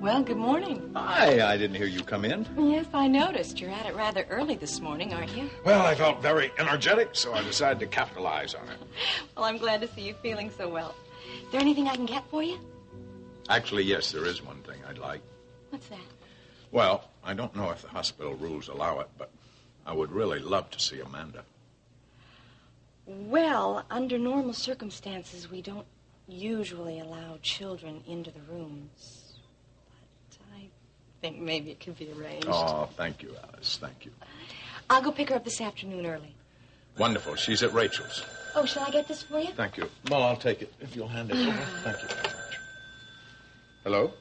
Well, good morning. Hi, I didn't hear you come in. Yes, I noticed. You're at it rather early this morning, aren't you? Well, I felt very energetic, so I decided to capitalize on it. Well, I'm glad to see you feeling so well. Is there anything I can get for you? Actually, yes, there is one thing I'd like. What's that? Well, I don't know if the hospital rules allow it, but I would really love to see Amanda. Well, under normal circumstances, we don't usually allow children into the rooms. But I think maybe it could be arranged. Oh, thank you, Alice. Thank you. I'll go pick her up this afternoon early. Wonderful. She's at Rachel's. Oh, shall I get this for you? Thank you. Well, I'll take it if you'll hand it over. Thank you very much. Hello?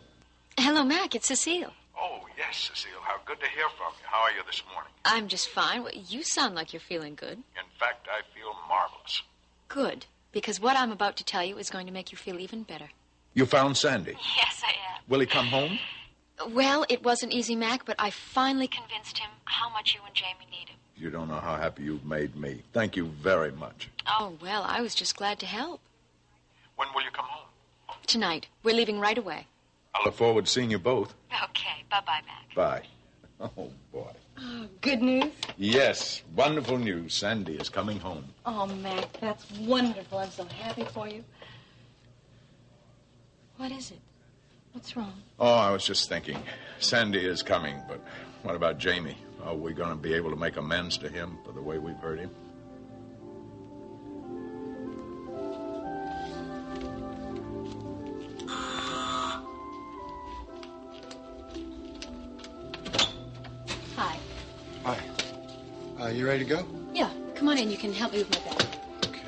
Hello, Mac. It's Cecile. Oh, yes, Cecile. How good to hear from you. How are you this morning? I'm just fine. Well, you sound like you're feeling good. In fact, I feel marvelous. Good, because what I'm about to tell you is going to make you feel even better. You found Sandy? Yes, I am. Will he come home? Well, it wasn't easy, Mac, but I finally convinced him how much you and Jamie need him. You don't know how happy you've made me. Thank you very much. Oh, well, I was just glad to help. When will you come home? Tonight. We're leaving right away. I look forward to seeing you both. Okay. Bye-bye, Mac. Bye. Oh, boy. Oh, good news? Yes, wonderful news. Sandy is coming home. Oh, Mac, that's wonderful. I'm so happy for you. What is it? What's wrong? Oh, I was just thinking. Sandy is coming, but what about Jamie? Are we going to be able to make amends to him for the way we've hurt him? Hi. Hi. You ready to go? Yeah, come on in. You can help me with my bag. Okay.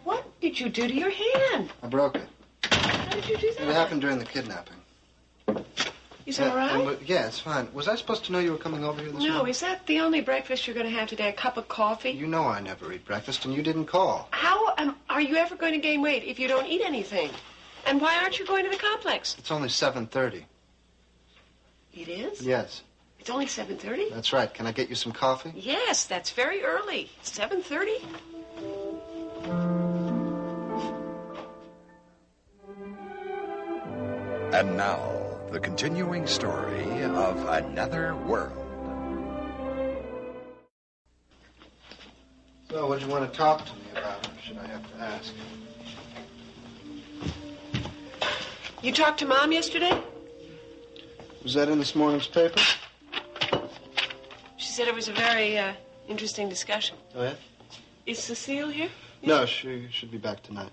What did you do to your hand? I broke it. How did you do that? It happened during the kidnapping. Is it all right? Yeah, it's fine. Was I supposed to know you were coming over here this morning? No, is that the only breakfast you're going to have today? A cup of coffee? You know I never eat breakfast, and you didn't call. How are you ever going to gain weight if you don't eat anything? And why aren't you going to the complex? It's only 7:30. It is? Yes. It's only 7:30? That's right. Can I get you some coffee? Yes, that's very early. 7:30? And now, the continuing story of Another World. So, what do you want to talk to me about, or should I have to ask? You talked to Mom yesterday? Was that in this morning's paper? She said it was a very interesting discussion. Oh, yeah? Is Cecile here? No, she should be back tonight.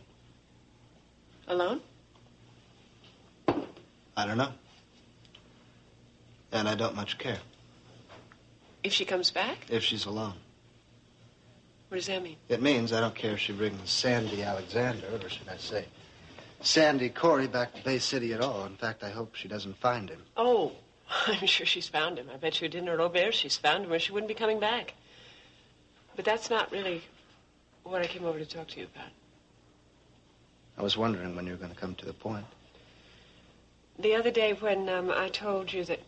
Alone? I don't know. And I don't much care. If she comes back? If she's alone. What does that mean? It means I don't care if she brings Sandy Alexander, or should I say, Sandy Cory back to Bay City at all. In fact, I hope she doesn't find him. Oh, I'm sure she's found him. I bet you didn't, Robert. She's found him or she wouldn't be coming back. But that's not really what I came over to talk to you about. I was wondering when you were going to come to the point. The other day when I told you that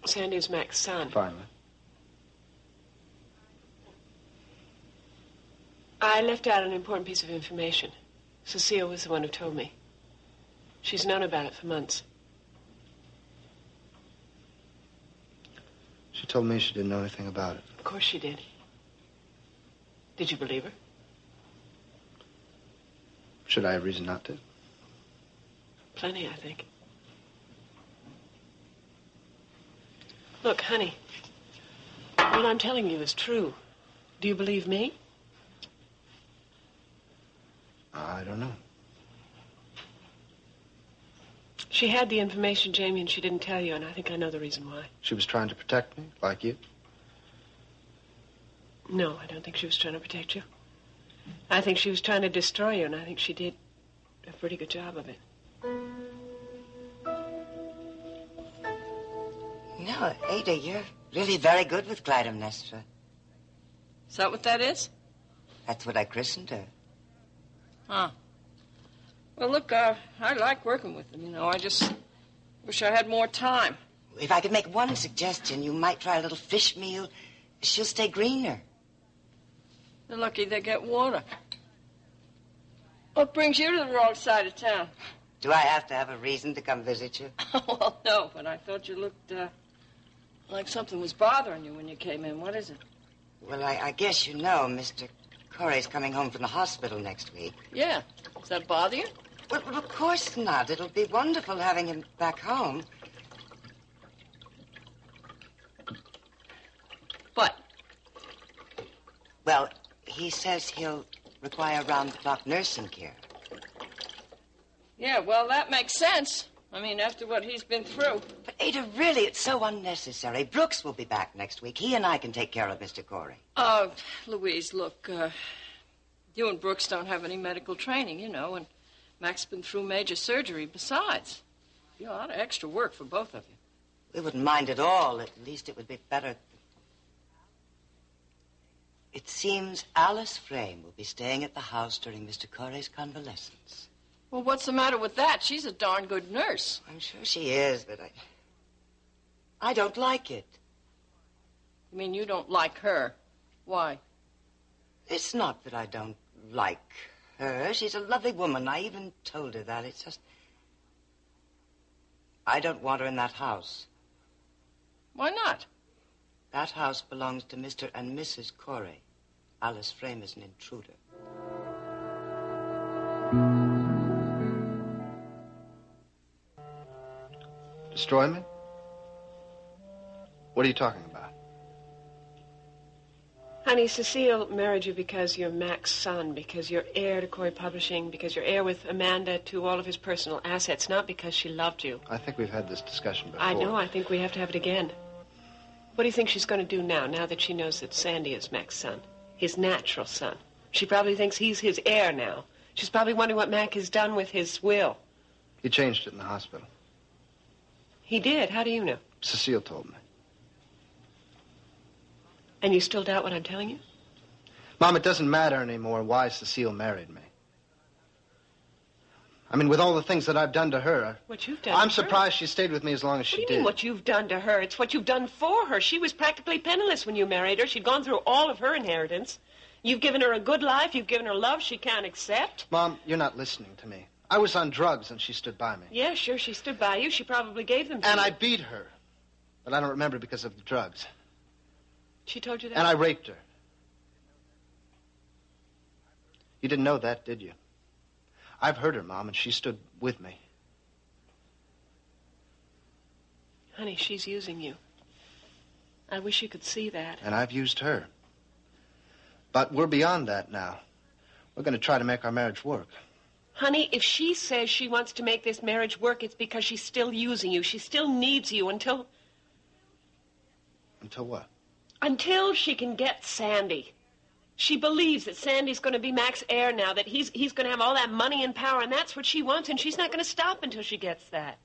Sandy is Mac's son. Finally. I left out an important piece of information. Cecile was the one who told me. She's known about it for months. She told me she didn't know anything about it. Of course she did. Did you believe her? Should I have reason not to? Plenty, I think. Look, honey, what I'm telling you is true. Do you believe me? I don't know. She had the information, Jamie, and she didn't tell you, and I think I know the reason why. She was trying to protect me, like you? No, I don't think she was trying to protect you. I think she was trying to destroy you, and I think she did a pretty good job of it. No, Ada, you're really very good with Clytemnestra. Is that what that is? That's what I christened her. Huh. Well, look, I like working with them, you know. I just wish I had more time. If I could make one suggestion, you might try a little fish meal. She'll stay greener. They're lucky they get water. What brings you to the wrong side of town? Do I have to have a reason to come visit you? Well, no, but I thought you looked like something was bothering you when you came in. What is it? Well, I guess you know Mr. Cory's coming home from the hospital next week. Yeah. Does that bother you? Well, of course not. It'll be wonderful having him back home. What? Well, he says he'll require round-the-clock nursing care. Yeah, well, that makes sense. I mean, after what he's been through. But, Ada, really, it's so unnecessary. Brooks will be back next week. He and I can take care of Mr. Cory. Oh, Louise, look, you and Brooks don't have any medical training, you know, and Mac's been through major surgery besides. You know, a lot of extra work for both of you. We wouldn't mind at all. At least it would be better. It seems Alice Frame will be staying at the house during Mr. Cory's convalescence. Well, what's the matter with that? She's a darn good nurse. I'm sure she is, but I don't like it. You mean you don't like her? Why? It's not that I don't like her. She's a lovely woman. I even told her that. It's just... I don't want her in that house. Why not? That house belongs to Mr. and Mrs. Cory. Alice Frame is an intruder. Destroy me? What are you talking about? Honey, Cecile married you because you're Mac's son, because you're heir to Cory Publishing, because you're heir with Amanda to all of his personal assets, not because she loved you. I think we've had this discussion before. I know. I think we have to have it again. What do you think she's going to do now that she knows that Sandy is Mac's son, his natural son? She probably thinks he's his heir now. She's probably wondering what Mac has done with his will. He changed it in the hospital. He did? How do you know? Cecile told me. And you still doubt what I'm telling you? Mom, it doesn't matter anymore why Cecile married me. I mean, with all the things that I've done to her... What you've done I'm to surprised she stayed with me as long as she did. What do you mean what you've done to her? It's what you've done for her. She was practically penniless when you married her. She'd gone through all of her inheritance. You've given her a good life. You've given her love she can't accept. Mom, you're not listening to me. I was on drugs and she stood by me. Yeah, sure, she stood by you. She probably gave them to you. And I beat her. But I don't remember because of the drugs. She told you that? And I raped her. You didn't know that, did you? I've heard her, Mom, and she stood with me. Honey, she's using you. I wish you could see that. And I've used her. But we're beyond that now. We're going to try to make our marriage work. Honey, if she says she wants to make this marriage work, it's because she's still using you. She still needs you until... Until what? Until she can get Sandy. She believes that Sandy's going to be Mac's heir now, that he's going to have all that money and power, and that's what she wants, and she's not going to stop until she gets that.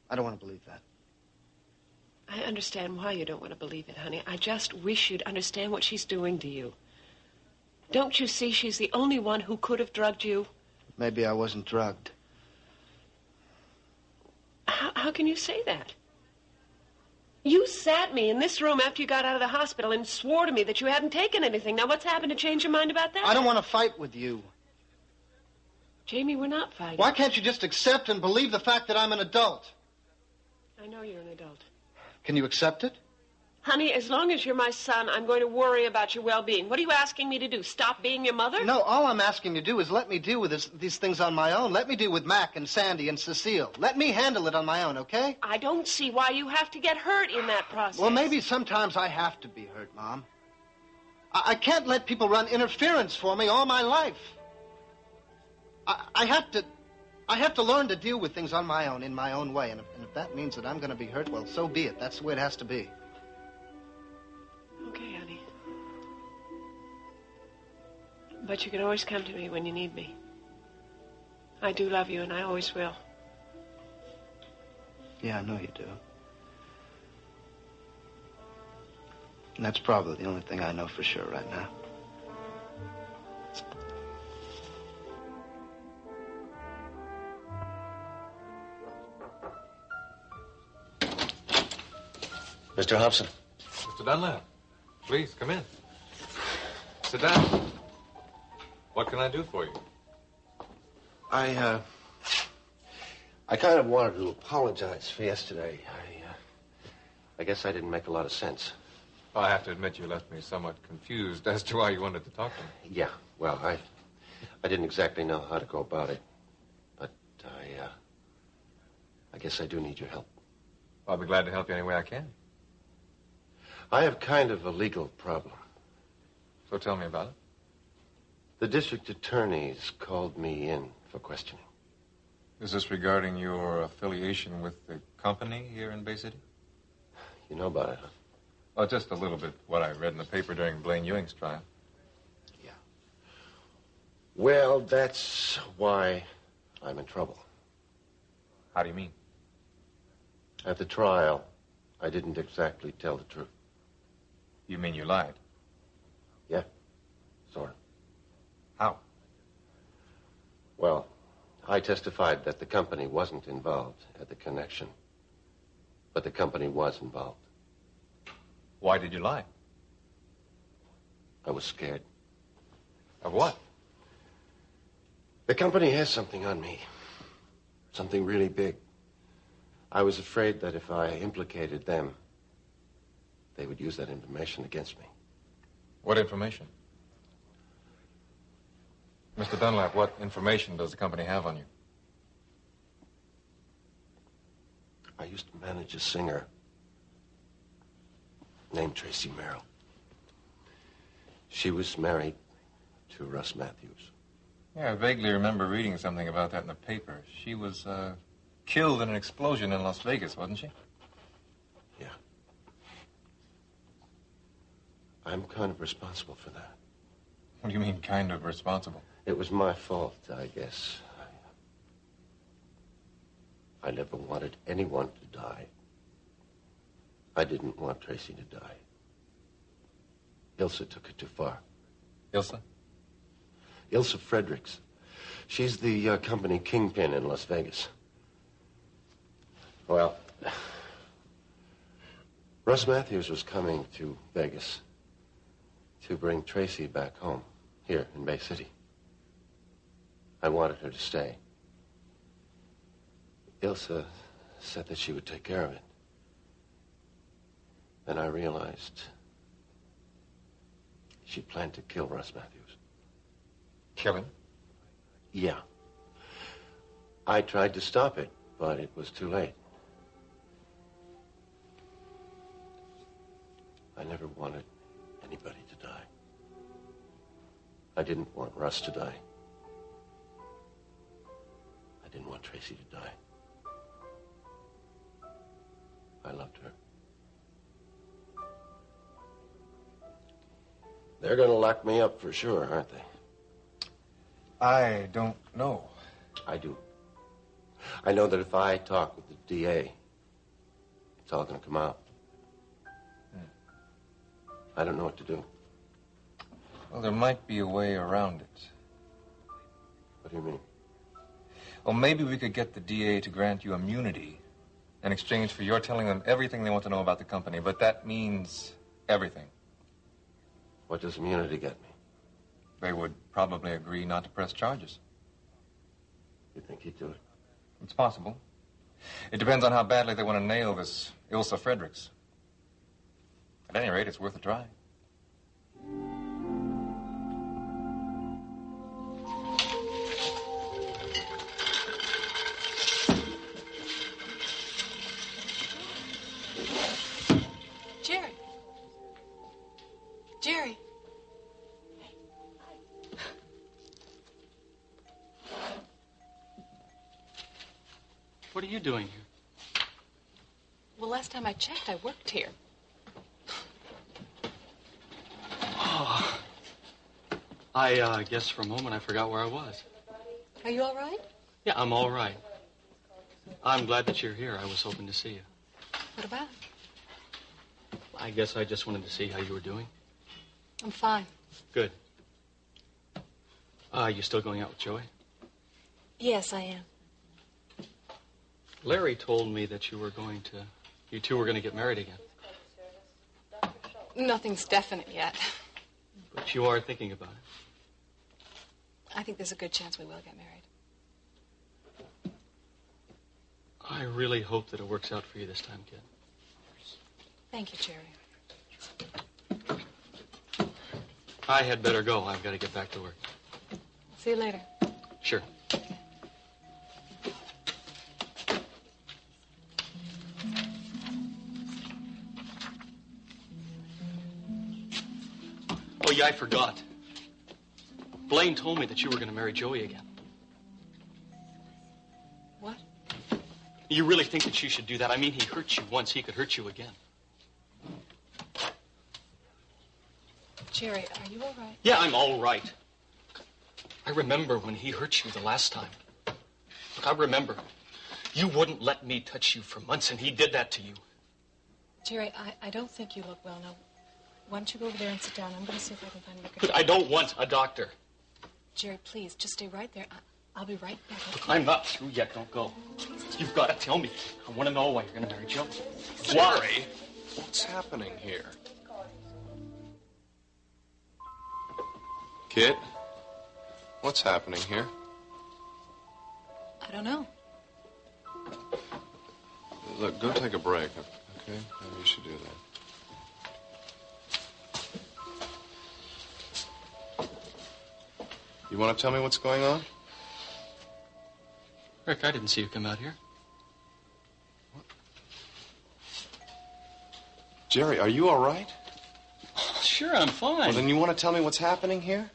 I don't want to believe that. I understand why you don't want to believe it, honey. I just wish you'd understand what she's doing to you. Don't you see she's the only one who could have drugged you? Maybe I wasn't drugged. How can you say that? You sat me in this room after you got out of the hospital and swore to me that you hadn't taken anything. Now, what's happened to change your mind about that? I don't want to fight with you. Jamie, we're not fighting. Why can't you just accept and believe the fact that I'm an adult? I know you're an adult. Can you accept it? Honey, as long as you're my son, I'm going to worry about your well-being. What are you asking me to do? Stop being your mother? No, all I'm asking you to do is let me deal with these things on my own. Let me deal with Mac and Sandy and Cecile. Let me handle it on my own, okay? I don't see why you have to get hurt in that process. Well, maybe sometimes I have to be hurt, Mom. I can't let people run interference for me all my life. I have to learn to deal with things on my own, in my own way. And if that means that I'm going to be hurt, well, so be it. That's the way it has to be. Okay, honey. But you can always come to me when you need me. I do love you, and I always will. Yeah, I know you do. And that's probably the only thing I know for sure right now. Mr. Hobson. Mr. Dunlap, please come in. Sit down. What can I do for you? I kind of wanted to apologize for yesterday. I guess I didn't make a lot of sense. Well, I have to admit you left me somewhat confused as to why you wanted to talk to me. Yeah, well, I didn't exactly know how to go about it. But I guess I do need your help. I'll be glad to help you any way I can. I have kind of a legal problem. So tell me about it. The district attorney's called me in for questioning. Is this regarding your affiliation with the company here in Bay City? You know about it, huh? Well, just a little bit what I read in the paper during Blaine Ewing's trial. Yeah. Well, that's why I'm in trouble. How do you mean? At the trial, I didn't exactly tell the truth. You mean you lied? Yeah, sort of. How? Well, I testified that the company wasn't involved at the connection, but the company was involved. Why did you lie? I was scared. Of what? The company has something on me. Something really big. I was afraid that if I implicated them, they would use that information against me. What information? Mr. Dunlap, what information does the company have on you? I used to manage a singer named Tracy Merrill. She was married to Russ Matthews. Yeah, I vaguely remember reading something about that in the paper. She was killed in an explosion in Las Vegas, wasn't she? Yeah. I'm kind of responsible for that. What do you mean, kind of responsible? It was my fault, I guess. I never wanted anyone to die. I didn't want Tracy to die. Ilsa took it too far. Ilsa? Ilsa Fredericks. She's the company kingpin in Las Vegas. Well, Russ Matthews was coming to Vegas to bring Tracy back home, here in Bay City. I wanted her to stay. Ilsa said that she would take care of it. Then I realized she planned to kill Russ Matthews. Kill him? Yeah. I tried to stop it, but it was too late. I never wanted anybody to die. I didn't want Russ to die. I didn't want Tracy to die. I loved her. They're going to lock me up for sure, aren't they? I don't know. I do. I know that if I talk with the DA, it's all going to come out. I don't know what to do. Well, there might be a way around it. What do you mean? Well, maybe we could get the DA to grant you immunity in exchange for your telling them everything they want to know about the company, but that means everything. What does immunity get me? They would probably agree not to press charges. You think he'd do it? It's possible. It depends on how badly they want to nail this Ilsa Fredericks. At any rate, it's worth a try. Jerry. Jerry. What are you doing here? Well, last time I checked, I worked here. Oh. I guess for a moment I forgot where I was. Are you all right? Yeah, I'm all right. I'm glad that you're here. I was hoping to see you. What about? I guess I just wanted to see how you were doing. I'm fine. Good. You still going out with Joey? Yes, I am. Larry told me that you two were going to get married again. Nothing's definite yet. But you are thinking about it. I think there's a good chance we will get married. I really hope that it works out for you this time, kid. Thank you, Jerry. I had better go. I've got to get back to work. See you later. Sure. Oh, yeah, I forgot. Blaine told me that you were going to marry Joey again. What? You really think that you should do that? I mean, he hurt you once. He could hurt you again. Jerry, are you all right? Yeah, I'm all right. I remember when he hurt you the last time. Look, I remember. You wouldn't let me touch you for months, and he did that to you. Jerry, I don't think you look well. Now, why don't you go over there and sit down? I'm going to see if I can find a But I don't want a doctor. Jerry, please, just stay right there. I'll be right back. Look, I'm not through yet. Don't go. You've got to tell me. I want to know why you're going to marry Joe. Jerry, what's happening here? Kid, what's happening here? I don't know. Look, go take a break, okay? Maybe you should do that. You want to tell me what's going on? Rick, I didn't see you come out here. What? Jerry, are you all right? Sure, I'm fine. Well, then you want to tell me what's happening here?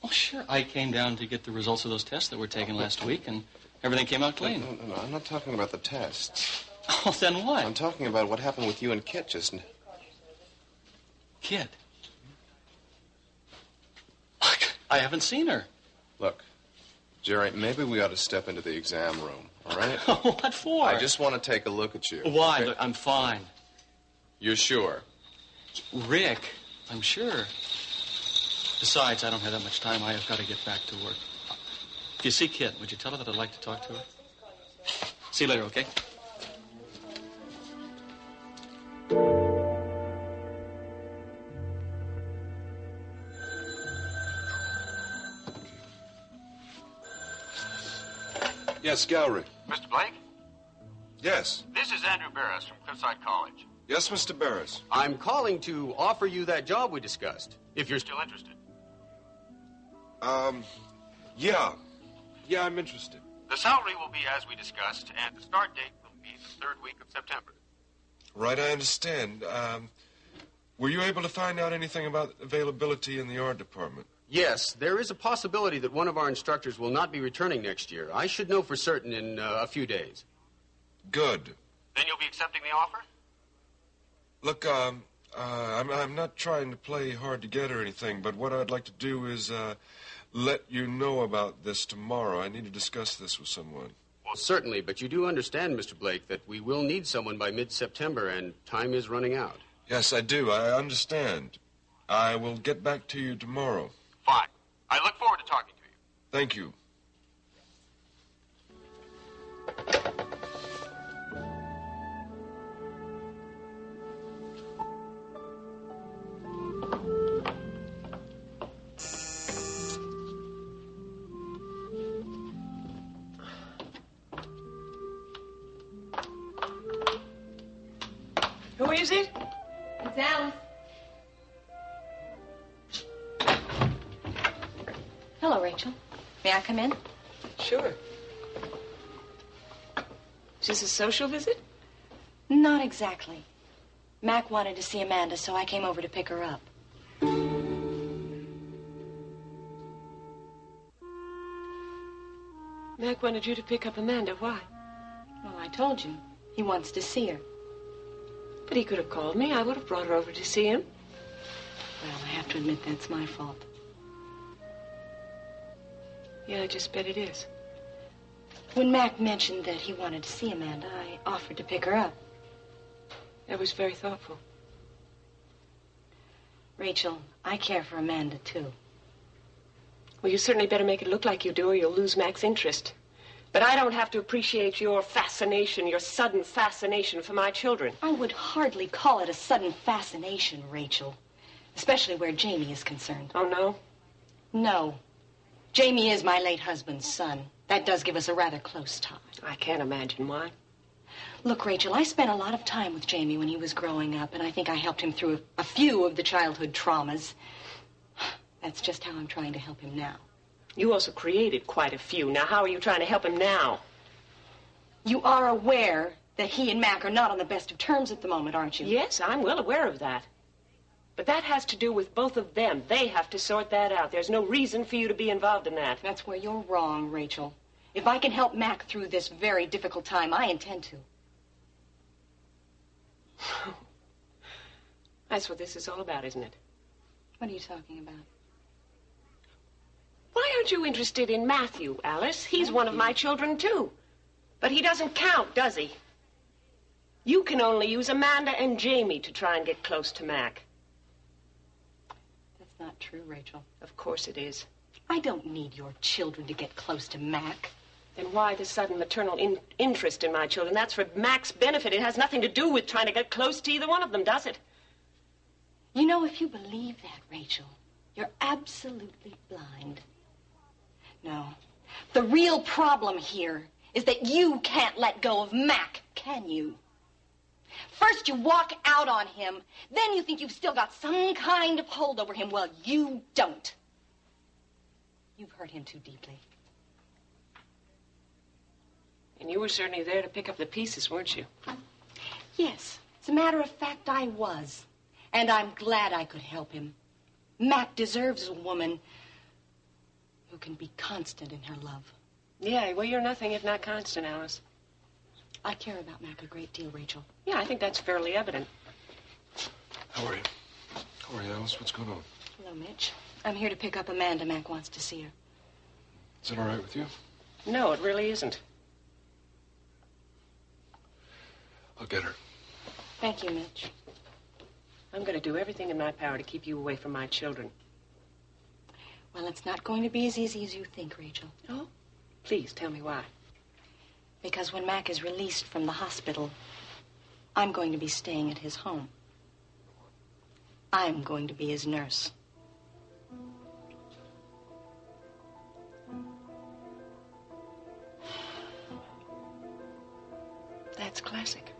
Oh, sure. I came down to get the results of those tests that were taken last week, and everything came out clean. No, I'm not talking about the tests. Oh, then what? I'm talking about what happened with you and Kit just now. Kit? I haven't seen her. Look, Jerry, maybe we ought to step into the exam room, all right? What for? I just want to take a look at you. Why? Okay? Look, I'm fine. You're sure? Rick, I'm sure. Besides, I don't have that much time. I have got to get back to work. If you see Kit, would you tell her that I'd like to talk to her? See you later, okay? Yes, gallery. Mr. Blake? Yes. This is Andrew Barris from Cliffside College. Yes, Mr. Barris. I'm calling to offer you that job we discussed, if you're Still interested? Yeah. Yeah, I'm interested. The salary will be as we discussed, and the start date will be the 3rd week of September. Right, I understand. Were you able to find out anything about availability in the art department? Yes, there is a possibility that one of our instructors will not be returning next year. I should know for certain in a few days. Good. Then you'll be accepting the offer? Look, I'm not trying to play hard to get or anything, but what I'd like to do is let you know about this tomorrow. I need to discuss this with someone. Well, certainly, but you do understand, Mr. Blake, that we will need someone by mid-September, and time is running out. Yes, I do. I understand. I will get back to you tomorrow. Fine. I look forward to talking to you. Thank you. Who is it? It's Alice. Hello, Rachel. May I come in? Sure. Is this a social visit? Not exactly. Mac wanted to see Amanda, so I came over to pick her up. Mac wanted you to pick up Amanda. Why? Well, I told you. He wants to see her. But he could have called me. I would have brought her over to see him. Well, I have to admit that's my fault. Yeah, I just bet it is. When Mac mentioned that he wanted to see Amanda, I offered to pick her up. That was very thoughtful. Rachel, I care for Amanda, too. Well, you certainly better make it look like you do, or you'll lose Mac's interest. But I don't have to appreciate your fascination, your sudden fascination for my children. I would hardly call it a sudden fascination, Rachel. Especially where Jamie is concerned. Oh, no? No. Jamie is my late husband's son. That does give us a rather close tie. I can't imagine why. Look, Rachel, I spent a lot of time with Jamie when he was growing up, and I think I helped him through a few of the childhood traumas. That's just how I'm trying to help him now. You also created quite a few. Now, how are you trying to help him now? You are aware that he and Mac are not on the best of terms at the moment, aren't you? Yes, I'm well aware of that. But that has to do with both of them. They have to sort that out. There's no reason for you to be involved in that. That's where you're wrong, Rachel. If I can help Mac through this very difficult time, I intend to. That's what this is all about, isn't it? What are you talking about? Why aren't you interested in Matthew, Alice? He's one of my children, too. But he doesn't count, does he? You can only use Amanda and Jamie to try and get close to Mac. That's not true, Rachel. Of course it is. I don't need your children to get close to Mac. Then why the sudden maternal interest in my children? That's for Mac's benefit. It has nothing to do with trying to get close to either one of them, does it? You know, if you believe that, Rachel, you're absolutely blind. No. The real problem here is that you can't let go of Mac, can you? First you walk out on him, then you think you've still got some kind of hold over him. Well, you don't. You've hurt him too deeply. And you were certainly there to pick up the pieces, weren't you? Yes. As a matter of fact, I was. And I'm glad I could help him. Mac deserves a woman who can be constant in her love. Yeah, well, you're nothing if not constant, Alice. I care about Mac a great deal, Rachel. Yeah, I think that's fairly evident. How are you? Cory, Alice, what's going on? Hello, Mitch. I'm here to pick up Amanda. Mac wants to see her. Is that all right with you? No, it really isn't. I'll get her. Thank you, Mitch. I'm going to do everything in my power to keep you away from my children. Well, it's not going to be as easy as you think, Rachel. Oh? Please, tell me why. Because when Mac is released from the hospital, I'm going to be staying at his home. I'm going to be his nurse. That's classic.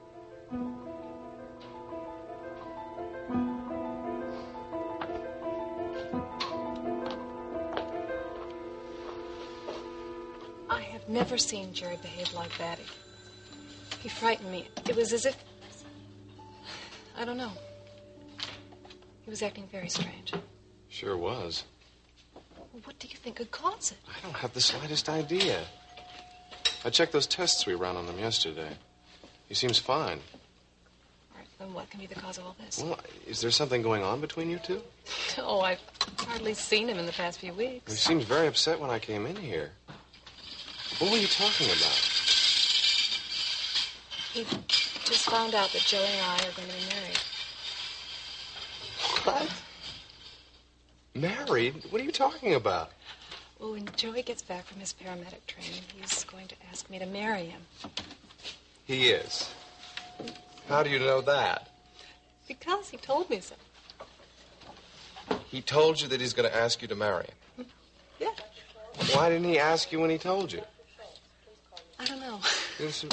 I have never seen Jerry behave like that. He frightened me. It was as if... I don't know. He was acting very strange. Sure was. What do you think could cause it? I don't have the slightest idea. I checked those tests we ran on him yesterday. He seems fine. All right, then what can be the cause of all this? Well, is there something going on between you two? Oh, I've hardly seen him in the past few weeks. He seemed very upset when I came in here. What were you talking about? He just found out that Joey and I are going to be married. What? Married? What are you talking about? Well, when Joey gets back from his paramedic training, he's going to ask me to marry him. He is. How do you know that? Because he told me so. He told you that he's going to ask you to marry him? Yeah. Why didn't he ask you when he told you? I don't know. Yes.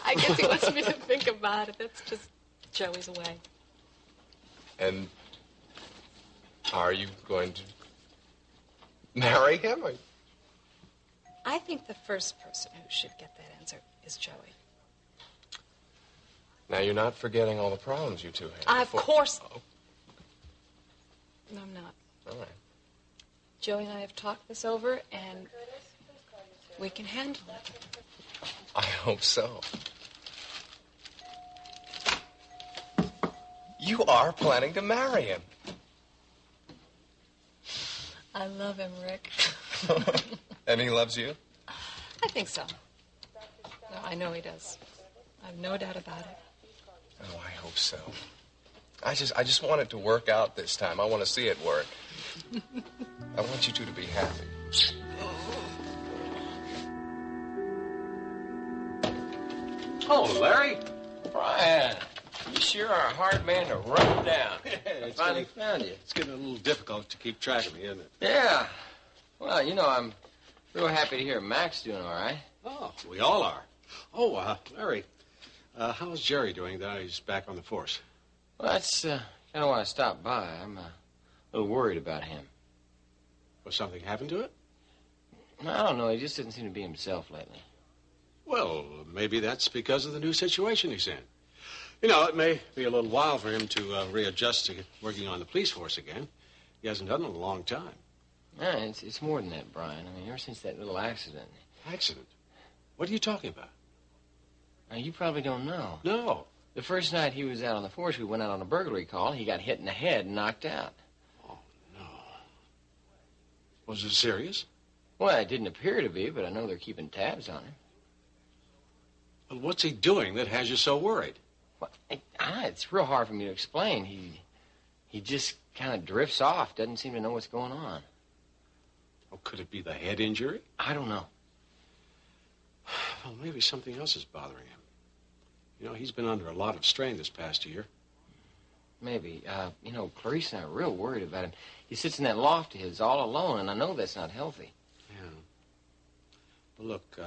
I guess he wants me to think about it. That's just Joey's way. And are you going to marry him? Or... I think the first person who should get that answer is Joey. Now, you're not forgetting all the problems you two had. Of course. Oh. No, I'm not. All right. Joey and I have talked this over, and we can handle it. I hope so. You are planning to marry him. I love him, Rick. And he loves you? I think so. No, I know he does. I have no doubt about it. Oh, I hope so. I just want it to work out this time. I want to see it work. I want you two to be happy. Oh, Larry. Brian, you sure are a hard man to run down. I finally found you. It's getting a little difficult to keep track of me, isn't it? Yeah. Well, you know, I'm real happy to hear Mac's doing all right. Oh, we all are. Oh, Larry, how's Jerry doing now he's back on the force? Well, that's kind of why I stopped by. I'm a little worried about him. Was something happened to it? I don't know. He just doesn't seem to be himself lately. Well, maybe that's because of the new situation he's in. You know, it may be a little while for him to readjust to working on the police force again. He hasn't done it in a long time. Yeah, it's more than that, Brian. I mean, ever since that little accident. Accident? What are you talking about? Now, you probably don't know. No. The first night he was out on the force, we went out on a burglary call. He got hit in the head and knocked out. Oh, no. Was it serious? Well, it didn't appear to be, but I know they're keeping tabs on him. Well, what's he doing that has you so worried? Well, it's real hard for me to explain. He just kind of drifts off, doesn't seem to know what's going on. Oh, could it be the head injury? I don't know. Well, maybe something else is bothering him. You know, he's been under a lot of strain this past year. Maybe. You know, Clarice and I are real worried about him. He sits in that loft of his all alone, and I know that's not healthy. Yeah. Well, look,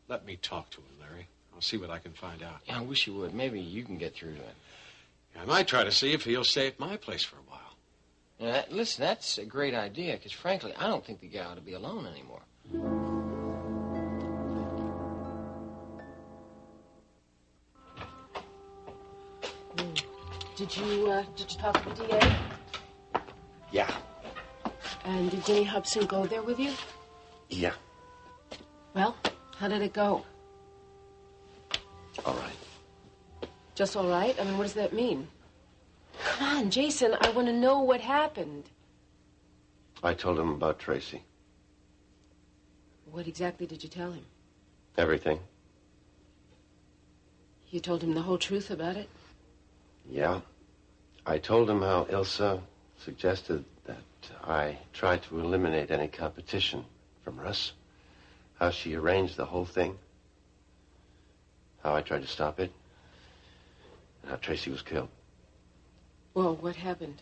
let me talk to him, Larry. I'll see what I can find out. Yeah, I wish you would. Maybe you can get through to him. I might try to see if he'll stay at my place for a while. Yeah, listen, that's a great idea, because frankly, I don't think the guy ought to be alone anymore. Did you talk to the DA? Yeah. And did Denny Hobson go there with you? Yeah. Well, how did it go? All right. Just all right? I mean, what does that mean? Come on, Jason, I want to know what happened. I told him about Tracy. What exactly did you tell him? Everything. You told him the whole truth about it? Yeah. I told him how Ilsa suggested that I try to eliminate any competition from Russ. How she arranged the whole thing. How I tried to stop it. And how Tracy was killed. Well, what happened?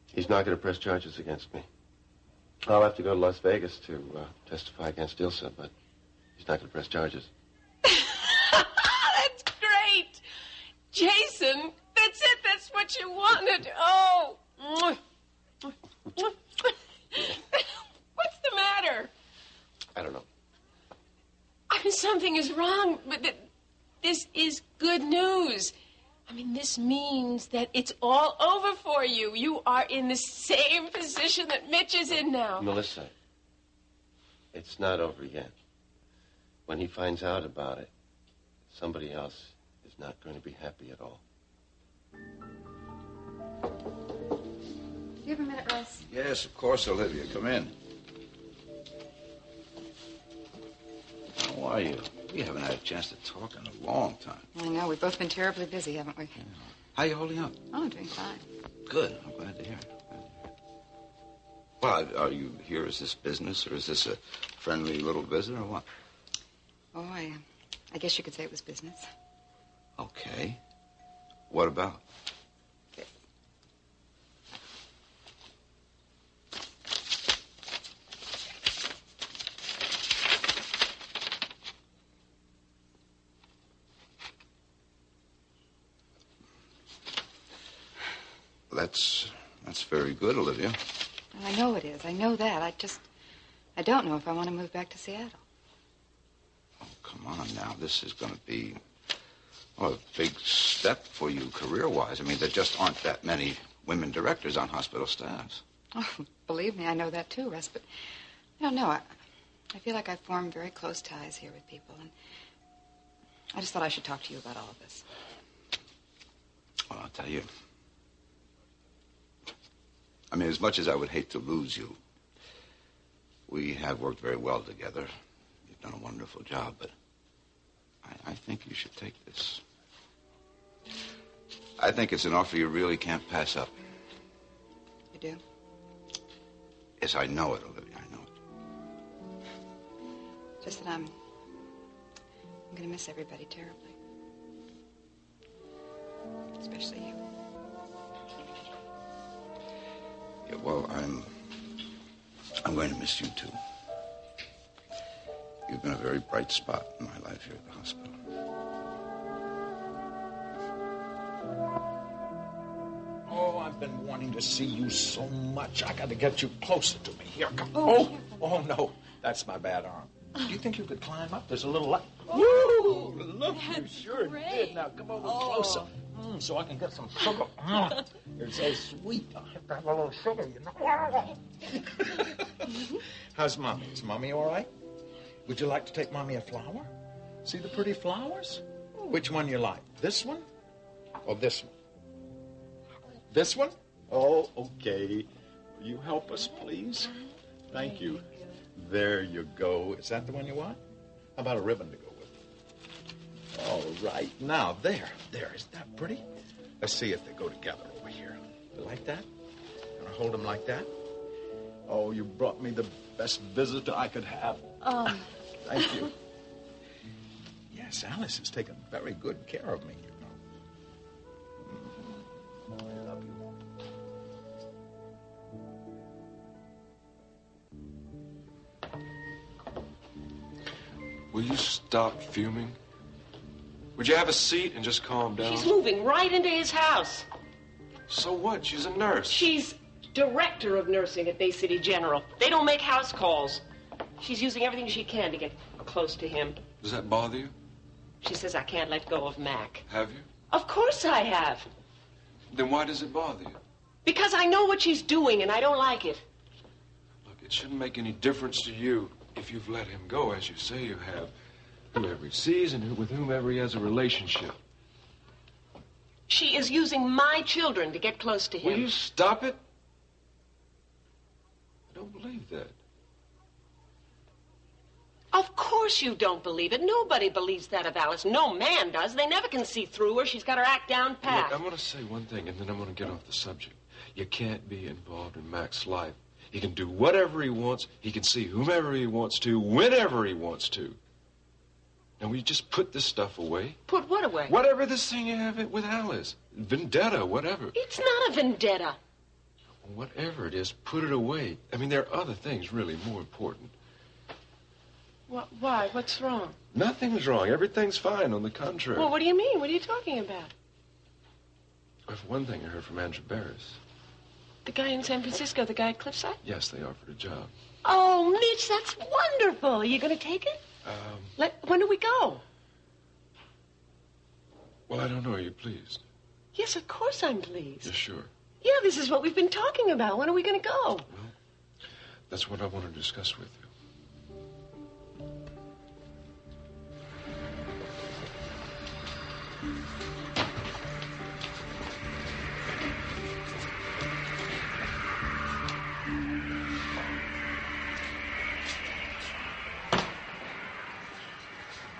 He's not going to press charges against me. I'll have to go to Las Vegas to testify against Ilsa, but he's not going to press charges. That's great! Jason, that's it. That's what you wanted. Oh. What's the matter? I don't know. I mean, something is wrong, but this is good news. I mean, this means that it's all over for you. You are in the same position that Mitch is in now. Melissa, it's not over yet. When he finds out about it, somebody else is not going to be happy at all. Do you have a minute, Russ? Yes, of course, Olivia. Come in. How are you? We haven't had a chance to talk in a long time. I know. We've both been terribly busy, haven't we? Yeah. How are you holding up? Oh, I'm doing fine. Good. I'm glad to hear it. Well, are you here? Is this business, or is this a friendly little visit, or what? Oh, I guess you could say it was business. Okay. What about? That's very good, Olivia. Well, I know it is. I know that. I don't know if I want to move back to Seattle. Oh, come on now. This is going to be a big step for you career-wise. I mean, there just aren't that many women directors on hospital staffs. Oh, believe me, I know that too, Russ. But I don't know. I feel like I've formed very close ties here with people, and I just thought I should talk to you about all of this. Well, I'll tell you. I mean, as much as I would hate to lose you, we have worked very well together. You've done a wonderful job, but I think you should take this. I think it's an offer you really can't pass up. You do? Yes, I know it, Olivia. I know it. Just that I'm going to miss everybody terribly. Especially you. Yeah, well, I'm going to miss you, too. You've been a very bright spot in my life here at the hospital. Oh, I've been wanting to see you so much. I got to get you closer to me. Here, come. Oh, no. That's my bad arm. Do you think you could climb up? There's a little light. Woo! Look, you sure did. Now, come over closer. So I can get some sugar. You're so sweet. I'll have to have a little sugar, you know. How's Mommy? Is Mommy all right? Would you like to take Mommy a flower? See the pretty flowers? Which one you like? This one or this one? This one? Oh, okay. Will you help us, please? Thank you. There you go. Is that the one you want? How about a ribbon to go with it? All right. Now, there. Is that pretty? Let's see if they go together over here. You like that? Gonna hold them like that? Oh, you brought me the best visitor I could have. Thank you. Yes, Alice has taken very good care of me, you know. I love you. Will you stop fuming? Would you have a seat and just calm down? She's moving right into his house. So what? She's a nurse. She's director of nursing at Bay City General. They don't make house calls. She's using everything she can to get close to him. Does that bother you? She says I can't let go of Mac. Have you? Of course I have. Then why does it bother you? Because I know what she's doing and I don't like it. Look, it shouldn't make any difference to you if you've let him go, as you say you have. Whoever he sees and with whomever he has a relationship. She is using my children to get close to him. Will you stop it? I don't believe that. Of course you don't believe it. Nobody believes that of Alice. No man does. They never can see through her. She's got her act down pat. Look, I'm going to say one thing, and then I'm going to get off the subject. You can't be involved in Mac's life. He can do whatever he wants. He can see whomever he wants to, whenever he wants to. And we just put this stuff away. Put what away? Whatever this thing you have with Alice. Vendetta, whatever. It's not a vendetta. Whatever it is, put it away. I mean, there are other things really more important. Why? What's wrong? Nothing's wrong. Everything's fine, on the contrary. Well, what do you mean? What are you talking about? Well, for one thing, I heard from Andrew Barris. The guy in San Francisco, the guy at Cliffside? Yes, they offered a job. Oh, Mitch, that's wonderful. Are you going to take it? When do we go? Well, I don't know. Are you pleased? Yes, of course I'm pleased. You're sure? Yeah, this is what we've been talking about. When are we going to go? Well, that's what I want to discuss with you.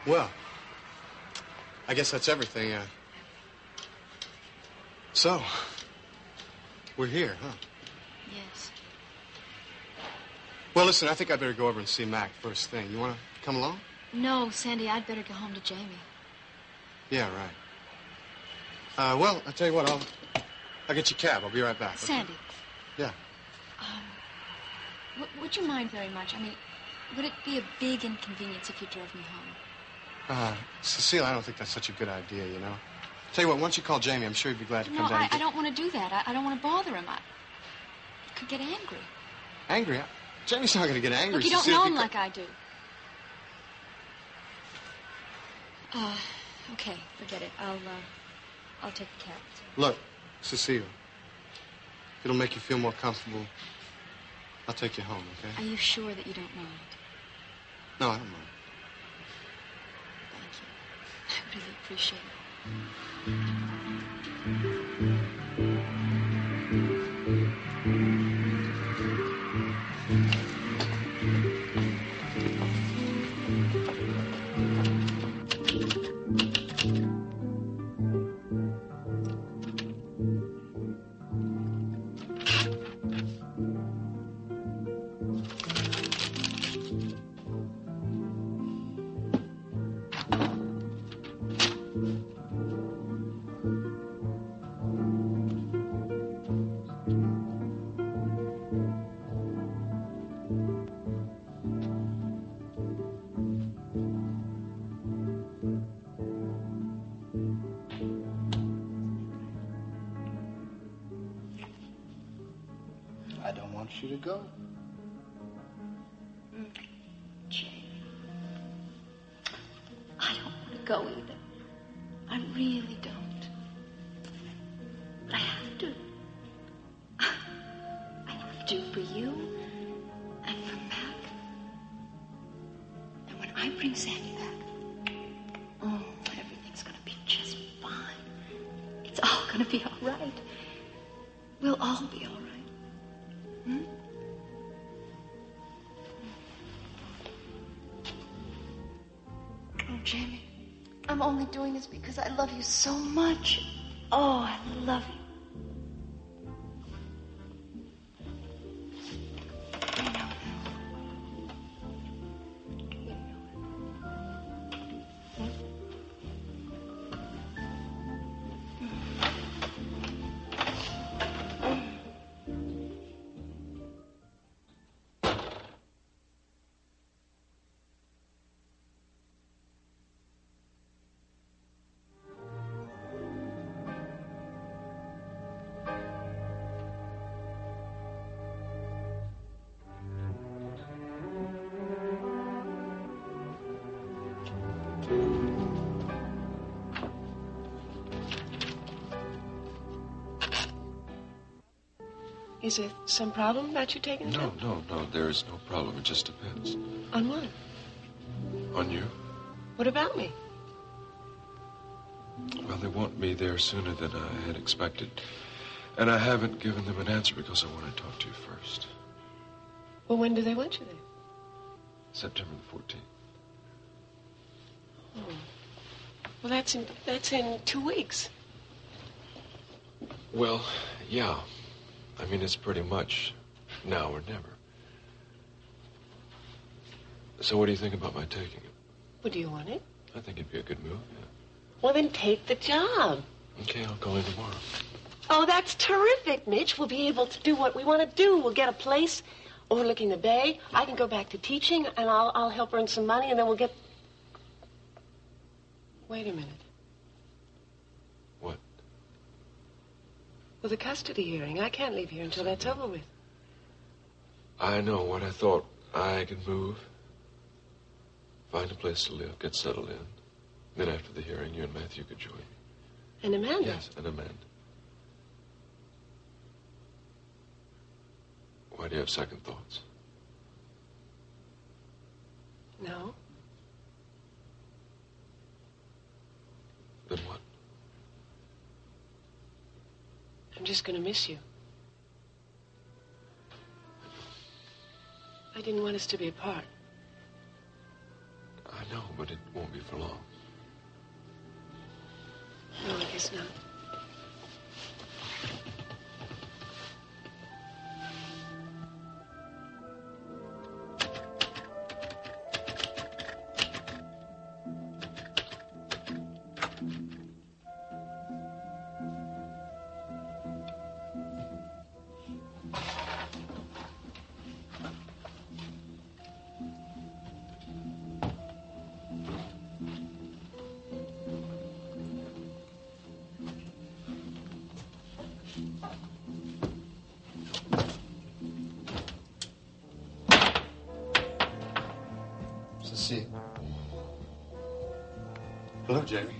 Well, I guess that's everything. So, we're here, huh? Yes. Well, listen, I think I better go over and see Mac first thing. You want to come along? No, Sandy, I'd better go home to Jamie. Yeah, right. Well, I'll tell you what, I'll get you a cab. I'll be right back. Sandy. Okay? Yeah. Would you mind very much? I mean, would it be a big inconvenience if you drove me home? Cecile, I don't think that's such a good idea, you know. Tell you what, once you call Jamie, I'm sure he'd be glad to come down. I don't want to do that. I don't want to bother him. I could get angry. Angry? Jamie's not going to get angry. Look, you don't know him like I do. Okay, forget it. I'll take the cab. Look, Cecile, if it'll make you feel more comfortable, I'll take you home, okay? Are you sure that you don't mind? No, I don't mind. I really appreciate it. wants you to go. Jamie, I don't want to go either. I really don't. But I have to. I have to for you and for Mac. And when I bring Sandy back, oh, everything's going to be just fine. It's all going to be all right. We'll all be all right. Hmm? Oh, Jamie, I'm only doing this because I love you so much. Oh, I love you. Is there some problem about you taking it? No, there is no problem. It just depends. On what? On you? What about me? Well, they want me there sooner than I had expected. And I haven't given them an answer because I want to talk to you first. Well, when do they want you there? September the 14th. Oh. Well, that's in 2 weeks. Well, yeah. I mean, it's pretty much now or never. So what do you think about my taking it? Well, do you want it? I think it'd be a good move, yeah. Well, then take the job. Okay, I'll go in tomorrow. Oh, that's terrific, Mitch. We'll be able to do what we want to do. We'll get a place overlooking the bay. I can go back to teaching, and I'll help earn some money, and then we'll get... Wait a minute. What? Well, the custody hearing. I can't leave here until that's over with. I know what I thought. I could move, find a place to live, get settled in. Then after the hearing, you and Matthew could join me. And Amanda? Yes, and Amanda. Why do you have second thoughts? No. Then what? I'm just going to miss you. I didn't want us to be apart. I know, but it won't be for long. No, I guess not. Cecile. Hello, Jamie.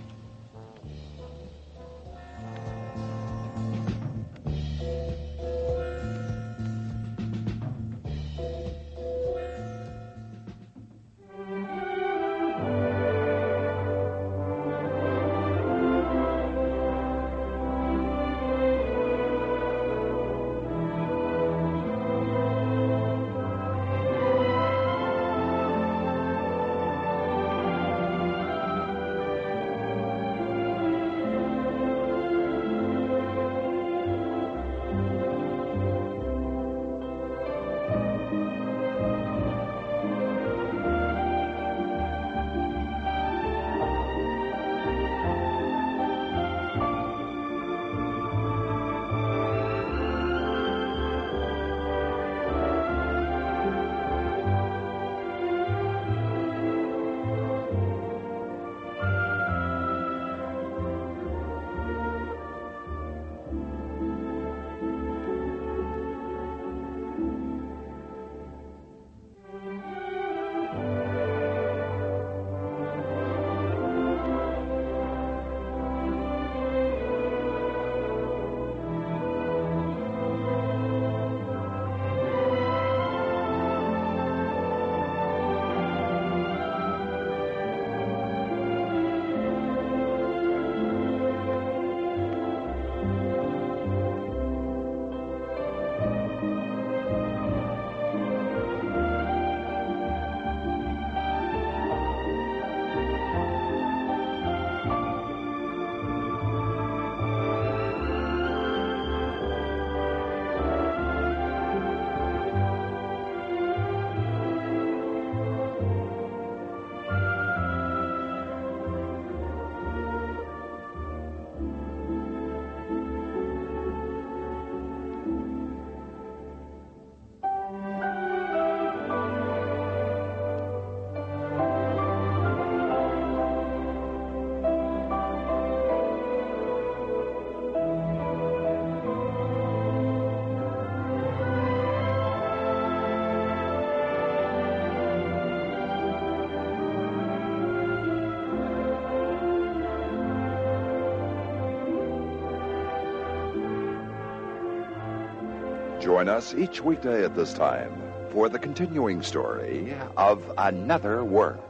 Join us each weekday at this time for the continuing story of Another Work.